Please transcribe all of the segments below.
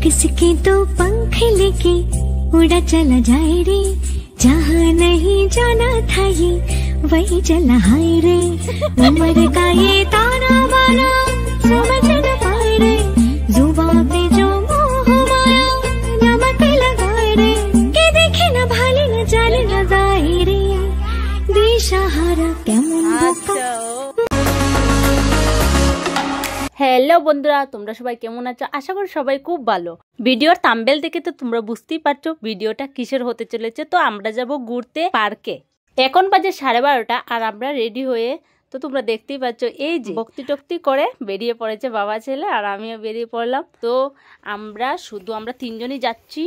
इसके तो पंख लेके उड़ा चला जाए रे, जहाँ नहीं जाना था ये वही चला हाय रे। उम्र का ये ताना बाना समझ न पाए रे, जुबान पे जो मोह माया नमक लगाए रे, के देखे न भाले न जाले न जाए रे, दिशाहारा केमन बोका। হ্যালো বন্ধুরা, তোমরা সবাই কেমন আছো? আশা করি সবাই খুব ভালো। ভিডিওর থাম্বনেল দেখে তো তোমরা বুঝতেই পারছো ভিডিওটা কিসের হতে চলেছে। তো আমরা যাব ঘুরতে পার্কে। এখন বাজে 12:30 আর আমরা রেডি হয়ে, তো তোমরা দেখতেই পাচ্ছ এই যে ভক্তি টক্তি করে বেরিয়ে পড়েছে বাবা ছেলে, আর আমিও বেরিয়ে পড়লাম। তো আমরা তিনজনই যাচ্ছি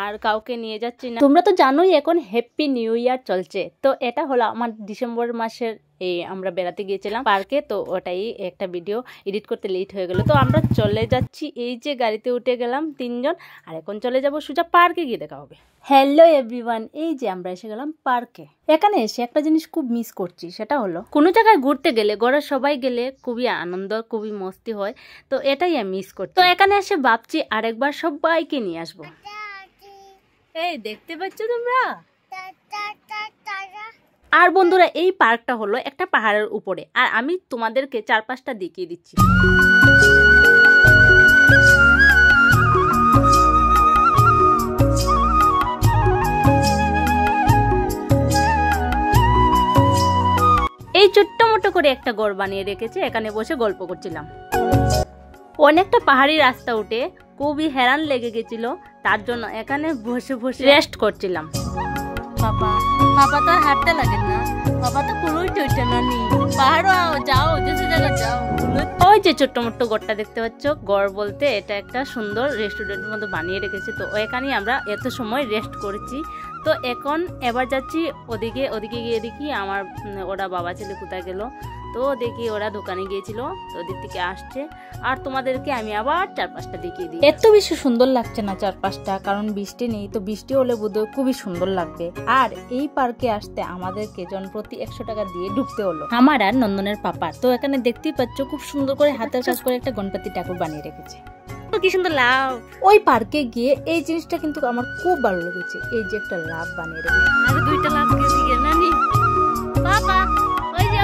আর কাউকে নিয়ে যাচ্ছি না। তোমরা তো জানোই এখন হ্যাপি নিউ ইয়ার চলছে। তো এটা হলো আমার ডিসেম্বর মাসের আমরা বেড়াতে গিয়েছিলাম পার্কে, তো ওটাই একটা ভিডিও এডিট করতে লেট হয়ে গেল। তো আমরা চলে যাচ্ছি, এই যে গাড়িতে উঠে গেলাম তিনজন, আর এখন চলে যাব সোজা পার্কে গিয়ে দেখা হবে। হ্যালো এভরিওয়ান, এই যে আমরা এসে গেলাম পার্কে। এখানে এসে একটা জিনিস খুব মিস করছি, সেটা হলো কোনো জায়গায় ঘুরতে গেলে ঘরের সবাই গেলে খুবই আনন্দ খুবই মস্তি হয়, তো এটাই আমি মিস করছি। তো এখানে এসে ভাবছি আরেকবার সবাইকে নিয়ে আসবো। এই দেখতে পাচ্ছ তোমরা? আর বন্ধুরা, এই পার্কটা হলো একটা পাহাড়ের উপরে, আর আমি তোমাদেরকে চারপাশটা দেখিয়ে দিচ্ছি। এই ছোট্ট মোটো করে একটা ঘর বানিয়ে রেখেছে, এখানে বসে গল্প করছিলাম। অনেকটা পাহাড়ি রাস্তা উঠে খুবই হেরান লেগে গেছিল, তার জন্য এখানে বসে বসে রেস্ট করছিলাম। পাপা তো হাঁটতে লাগে না, পাপা তো পুরোই চলছে না, পাহাড় যাও যে জায়গা যাও। ওই যে ছোট্ট মোট্ট ঘরটা দেখতে পাচ্ছ, ঘর বলতে এটা একটা সুন্দর রেস্টুরেন্টের মতো বানিয়ে রেখেছে। তো এখানেই আমরা এত সময় রেস্ট করেছি। তো এখন এবার যাচ্ছি ওদিকে গিয়ে দেখি আমার ওরা বাবা ছেলে কোথায় গেল। তো দেখি ওরা দোকানে গিয়েছিল, তো ওদিক থেকে আসছে। আর তোমাদেরকে আমি আবার চারপাশটা দেখিয়ে দিই। এত বেশি সুন্দর লাগছে না চারপাশটা, কারণ বৃষ্টি নেই। তো বৃষ্টি হলে বোধহয় খুবই সুন্দর লাগবে। আর এই পার্কে আসতে আমাদেরকে জনপ্রতি 100 টাকা দিয়ে ঢুকতে হলো, আমার আর নন্দনের পাপার। তো এখানে দেখতেই পাচ্ছ খুব সুন্দর করে হাতের কাজ করে একটা গণপতি ঠাকুর বানিয়ে রেখেছে। কি সুন্দর লাভ! ওই পার্কে গিয়ে এই জিনিসটা কিন্তু আমার খুব ভালো লেগেছে, এই যে একটা লাভ বানিয়ে রেখেছে। আর দুইটা লাভ গেছে নানি পাপা, ওই যে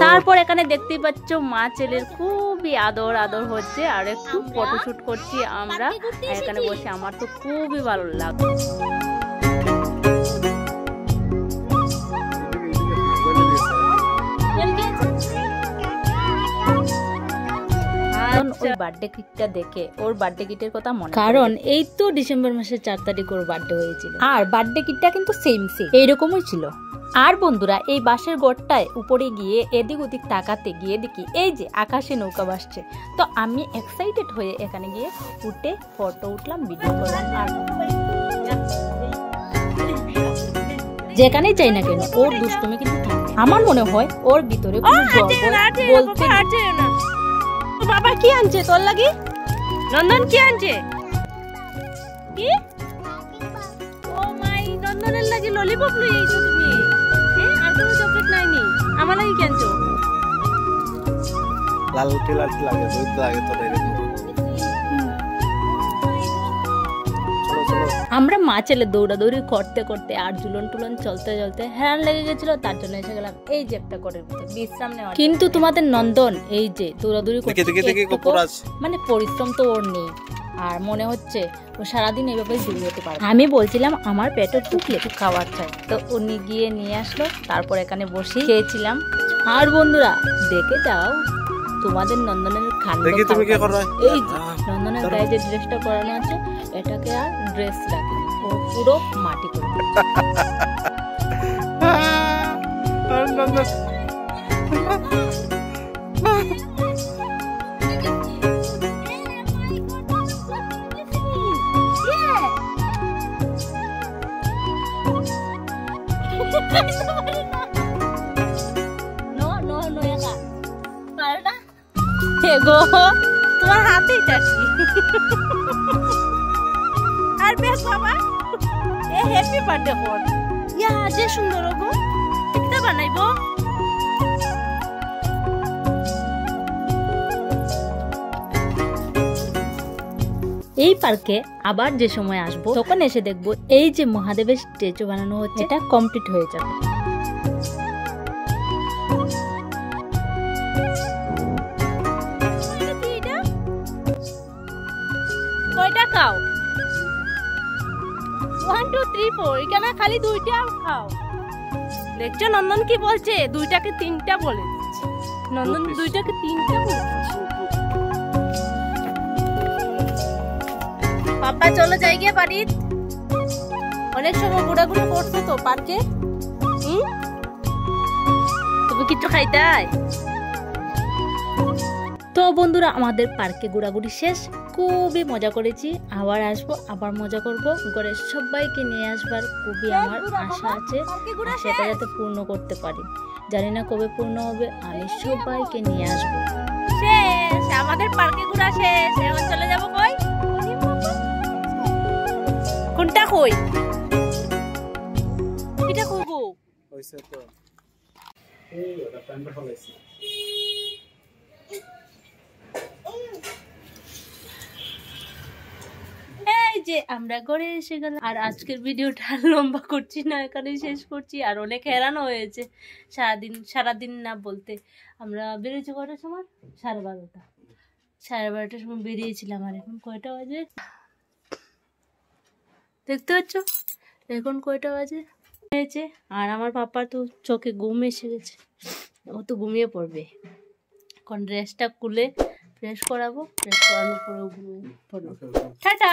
তারপর এখানে দেখতেই পাচ্ছ মা ছেলের খুবই আদর হচ্ছে, আর একটু ফটোশুট করছি আমরা এখানে বসে। আমার তো খুবই ভালো লাগছে। বার্থডে কিটটা দেখে ওর বার্থডে কিটের কথা মনে, কারণ এই তো ডিসেম্বর মাসের 4 তারিখ ওর বার্থডে হয়েছিল, আর বার্থডে কিটটা কিন্তু সেম এইরকমই ছিল। আর বন্ধুরা, এই বাসের গড়টায় উপরে গিয়ে এদিক ওদিক তাকাতে গিয়ে দেখি এই যে আকাশে নৌকা ভাসছে। তো আমি এক্সাইটেড হয়ে এখানে গিয়ে উঠে ফটো উঠলাম, ভিডিও করলাম। আর যেখানেই যাই না কেন ওর দুষ্টুমি কিন্তু থাকে। আমার মনে হয় ওর ভিতরে কোনো বলতে না। বাবা কি আনছে তোর লাগি? নন্দন কি আনছে? কি? ও মাই, নন্দনের লাগি ললিপপ লই আইছো তুমি? আর কোনো চকলেট নাইনি? আমার লাগি কি আনছো? লাল লাগে, দুধ লাগে তো এরকম। আমরা মা ছেলে দৌড়াদৌড়ি করতে করতে আর ঝুলন টুলন চলতে চলতে হেরান লেগে গেছিল, তার জন্য এসে গেলাম এই যে একটা ঘরের ভিতর বিশ্রাম নেওয়া। কিন্তু তোমাদের নন্দন এই যে দৌড়াদৌড়ি করতে মানে পরিশ্রম তো ওর নেই, আর মনে হচ্ছে ও সারাদিন এইভাবে জুড়ে যেতে পারে। আমি বলছিলাম আমার পেটে ঢুকলে একটু খাবার চাই, তো উনি গিয়ে নিয়ে আসলো, তারপর এখানে বসে খেয়েছিলাম। আর বন্ধুরা দেখে যাও তোমাদের নন্দনের খান্ড। এই যে নন্দনের গায়ে যে ড্রেসটা পরানো আছে, এটাকে আর ড্রেস রাখি, ও পুরো মাটি করে। তোমার হাতেই চাচ্ছি। আর বেশ বাবা, এ হ্যাপি বার্থডে হল ইয়া যে সুন্দর গো, কিটা বানাইবো? এই পার্কে আবার যে সময় আসবো তখন এসে দেখবো এই যে মহাদেবের স্ট্যাচু বানানো হচ্ছে এটা কমপ্লিট হয়ে যাবে। কয়টা খাও? 1 2 3 4 এখানে খালি 2টা খাও। দেখছো নন্দন কি বলছে? 2টাকে 3টা বলে দিচ্ছে। নন্দন 2টাকে 3টা বলে দিচ্ছে। পাপা চলো যাই গিয়ে বাড়ি। অনেক সময় ঘোরাঘুরি করছো তো পার্কে। তুমি কিছু খাইতাই? তো বন্ধুরা আমাদের পার্কে ঘোরাঘুরি শেষ, খুবই মজা করেছি। আবার আসবো, আবার মজা করব। ঘরের সবাইকে নিয়ে আসবার খুবই আমার আশা আছে, সেটা যাতে পূর্ণ করতে পারি। জানি না কবে পূর্ণ হবে, আমি সবাইকে নিয়ে আসবো। শেষ আমাদের পার্কে ঘোরা শেষ, এখন চলে যাবো কই? কোনটা কই? এটা কই গো? হইছে তো এই ওটা প্যান্ট ফলাইছে। এই যে আমরা ঘরে এসে গেলাম। আর আজকের ভিডিওটা লম্বা করছি না, এখানে শেষ করছি। আর অনেক হেরানো হয়েছে সারাদিন না বলতে আমরা বেরিয়েছি কয়টার সময়? 12:30। 12:30টার সময় বেরিয়েছিলাম। আর এখন কয়টা বাজে দেখতে পাচ্ছ? এখন কয়টা বাজে হয়েছে। আর আমার পাপার তো চোখে ঘুম এসে গেছে, ও তো ঘুমিয়ে পড়বে। এখন ড্রেসটা খুলে ফ্রেশ করাবো, ফ্রেশ করানোর পরেও ঘুমিয়ে পড়বো। টাটা।